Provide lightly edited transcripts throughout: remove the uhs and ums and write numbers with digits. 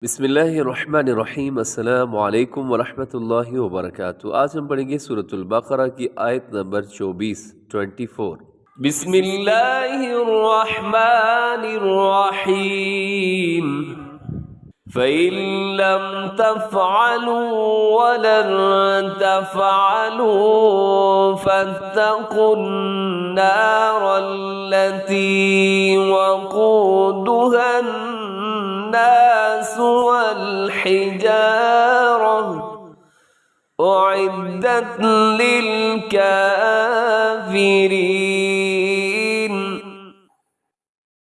بسم اللہ الرحمن الرحیم۔ السلام علیکم ورحمۃ اللہ وبرکاتہ۔ آج ہم پڑھیں گے سورۃ البقرہ کی آیت نمبر 24 بسم اللہ الرحمن الرحیم۔ فَإِن لَّمْ تَفْعَلُوا وَلَن تَفْعَلُوا فَاتَّقُوا النَّارَ الَّتِي وَقُودُهَا النَّاسُ وَالْحِجَارَةُ أُعِدَّتْ لِلْكَافِرِينَ۔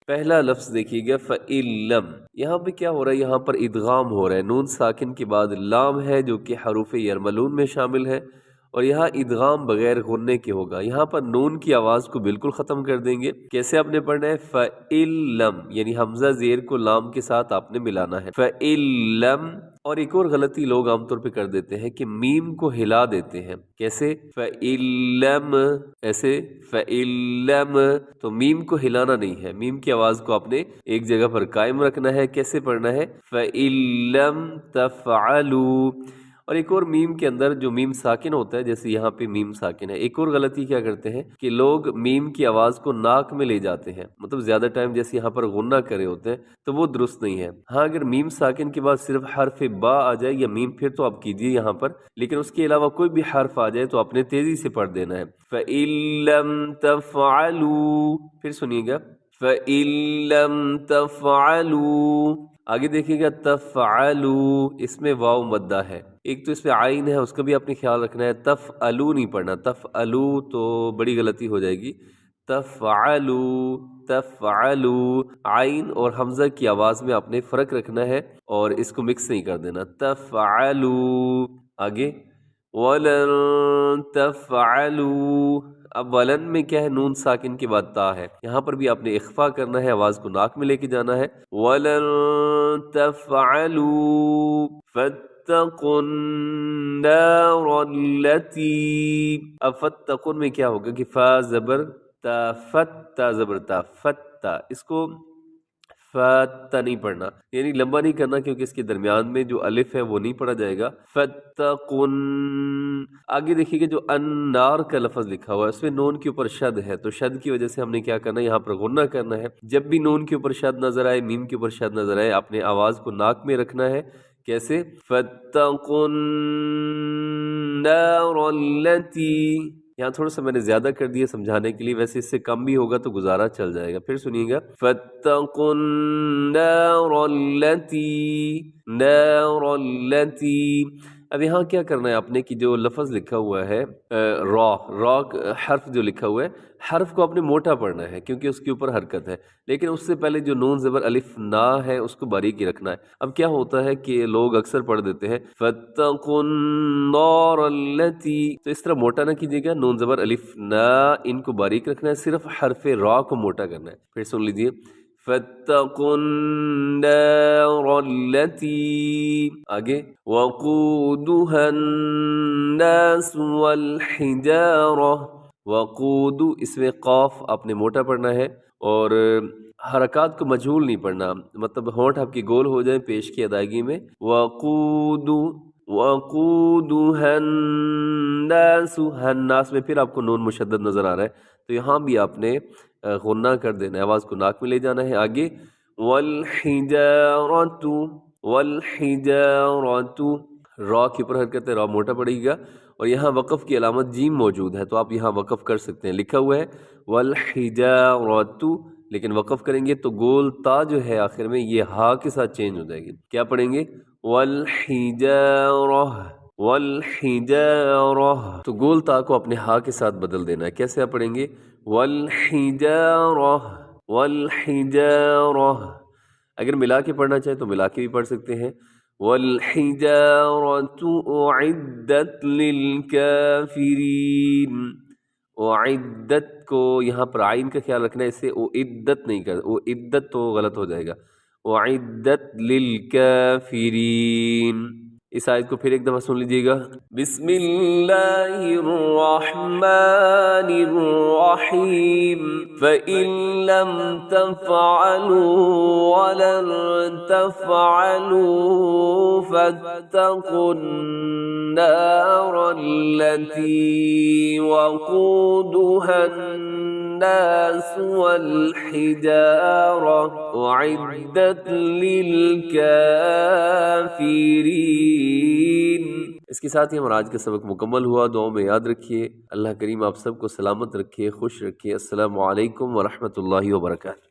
پہلا لفظ دیکھیے گا فَإِلَّمْ، یہاں پہ کیا ہو رہا ہے؟ یہاں پر ادغام ہو رہا ہے، نون ساکن کے بعد لام ہے جو کہ حروف یرملون میں شامل ہے، اور یہاں ادغام بغیر غننے کے ہوگا۔ یہاں پر نون کی آواز کو بالکل ختم کر دیں گے۔ کیسے آپ نے پڑھنا ہے؟ فَإِلَّمْ، یعنی حمزہ زیر کو لام کے ساتھ آپ نے ملانا ہے، فَإِلَّمْ۔ اور ایک اور غلطی لوگ عام طور پہ کر دیتے ہیں کہ میم کو ہلا دیتے ہیں۔ کیسے؟ فَإِلَّمْ، ایسے فَإِلَّمْ، تو میم کو ہلانا نہیں ہے، میم کی آواز کو آپ نے ایک جگہ پر قائم رکھنا ہے۔ کیسے پڑھنا ہے؟ فَإِلَّمْ تَفْعَلُوا۔ اور ایک اور میم کے اندر جو میم ساکن ہوتا ہے، جیسے یہاں پہ میم ساکن ہے، ایک اور غلطی کیا کرتے ہیں کہ لوگ میم کی آواز کو ناک میں لے جاتے ہیں، مطلب زیادہ ٹائم جیسے یہاں پر غنہ کرے ہوتے ہیں، تو وہ درست نہیں ہے۔ ہاں، اگر میم ساکن کے بعد صرف حرف با آ جائے یا میم، پھر تو آپ کیجئے یہاں پر، لیکن اس کے علاوہ کوئی بھی حرف آ جائے تو آپ نے تیزی سے پڑھ دینا ہے۔ فَإِن لَّمْ تَفْعَلُوا، پھر سنیے گا، فَإِن لَّمْ تَفْعَلُوا۔ آگے دیکھیے گا تفعلوا، اس میں واو مدہ ہے، ایک تو اس میں عین ہے، اس کا بھی آپ نے خیال رکھنا ہے۔ تفعلوا نہیں پڑھنا، تفعلوا تو بڑی غلطی ہو جائے گی۔ تفعلوا، تفعلوا، عین اور حمزہ کی آواز میں آپ نے فرق رکھنا ہے اور اس کو مکس نہیں کر دینا۔ تفعلوا، آگے وَلَن تَفْعَلُوا۔ اب ولن میں کیا ہے؟ نون ساکن کے بعد تا ہے، یہاں پر بھی آپ نے اخفا کرنا ہے، آواز کو ناک میں لے کے جانا ہے۔ وَلَن تَفْعَلُوا فَاتَّقُوا النَّارَ الَّتِي۔ اب فَاتَّقُوا میں کیا ہوگا کہ فا زبر تا، فت تا زبر تا، فت تا، اس کو فتا نہیں پڑھنا، یعنی لمبا نہیں کرنا، کیونکہ اس کے درمیان میں جو الف ہے وہ نہیں پڑھا جائے گا۔ فتقن، آگے دیکھیے کہ جو النار کا لفظ لکھا ہوا ہے اس میں نون کے اوپر شد ہے، تو شد کی وجہ سے ہم نے کیا کرنا ہے؟ یہاں پر غنہ کرنا ہے۔ جب بھی نون کے اوپر شد نظر آئے، میم کے اوپر شد نظر آئے، آپ نے آواز کو ناک میں رکھنا ہے۔ کیسے؟ فتقوا النار التي، یہاں تھوڑا سا میں نے زیادہ کر دیا سمجھانے کے لیے، ویسے اس سے کم بھی ہوگا تو گزارا چل جائے گا۔ پھر سنیے گا فَاتَّقُوا النَّارَ الَّتِي، نَارَ الَّتِي۔ اب یہاں کیا کرنا ہے آپ نے کہ جو لفظ لکھا ہوا ہے را، را حرف جو لکھا ہوا ہے، حرف کو آپ نے موٹا پڑھنا ہے کیونکہ اس کے اوپر حرکت ہے، لیکن اس سے پہلے جو نون زبر الف نا ہے اس کو باریکی رکھنا ہے۔ اب کیا ہوتا ہے کہ لوگ اکثر پڑھ دیتے ہیں فَاتَّقُوا النَّارَ الَّتِي، تو اس طرح موٹا نہ کیجیے گا، نون زبر الف نا ان کو باریک رکھنا ہے، صرف حرف را کو موٹا کرنا ہے۔ پھر سن لیجئے فَاتَّقُوا النَّارَ الَّتِي، آگے وَقُودُهَا النَّاسُ وَالْحِجَارَةُ، وقود، اس میں قاف آپ نے موٹا پڑھنا ہے اور حرکات کو مجہول نہیں پڑھنا، مطلب ہونٹ آپ کی گول ہو جائیں پیش کی ادائیگی میں۔ وقود، وقودها الناس، الناس میں پھر آپ کو نون مشدد نظر آ رہا ہے، تو یہاں بھی آپ نے غنہ کر دینا ہے، آواز کو ناک میں لے جانا ہے۔ آگے والحجارۃ، والحجارۃ، را کے اوپر حرکت ہے، را موٹا پڑے گا، اور یہاں وقف کی علامت جیم موجود ہے تو آپ یہاں وقف کر سکتے ہیں۔ لکھا ہوا ہے والحجارۃ، لیکن وقف کریں گے تو گول تا جو ہے آخر میں یہ ہا کے ساتھ چینج ہو جائے گی۔ کیا پڑھیں گے؟ والحجارہ، والحجارہ، تو گول تا کو اپنے ہا کے ساتھ بدل دینا ہے۔ کیسے آپ پڑھیں گے؟ والحجارہ، والحجارہ۔ اگر ملا کے پڑھنا چاہیں تو ملا کے بھی پڑھ سکتے ہیں۔ والحجارۃ اعدت للکافرین، اعدت کو یہاں پر عین کا خیال رکھنا ہے، اسے اعدت نہیں کر، اعدت تو غلط ہو جائے گا۔ اعدت للکافرین، اس آیت کو پھر ایک دفعہ سن لیجیے گا. بسم اللہ الرحمن الرحیم فَإِن لَّمْ تَفْعَلُوا وَلَن تَفْعَلُوا فَاتَّقُوا النَّارَ الَّتِي وَقُودُهَا النَّاسُ وَالْحِجَارَةُ أُعِدَّتْ لِلْكَافِرِينَ. اس کے ساتھ ہی ہمارا آج کا سبق مکمل ہوا. دعاؤں میں یاد رکھیے. اللہ کریم آپ سب کو سلامت رکھے، خوش رکھے. السلام علیکم ورحمۃ اللہ وبرکاتہ.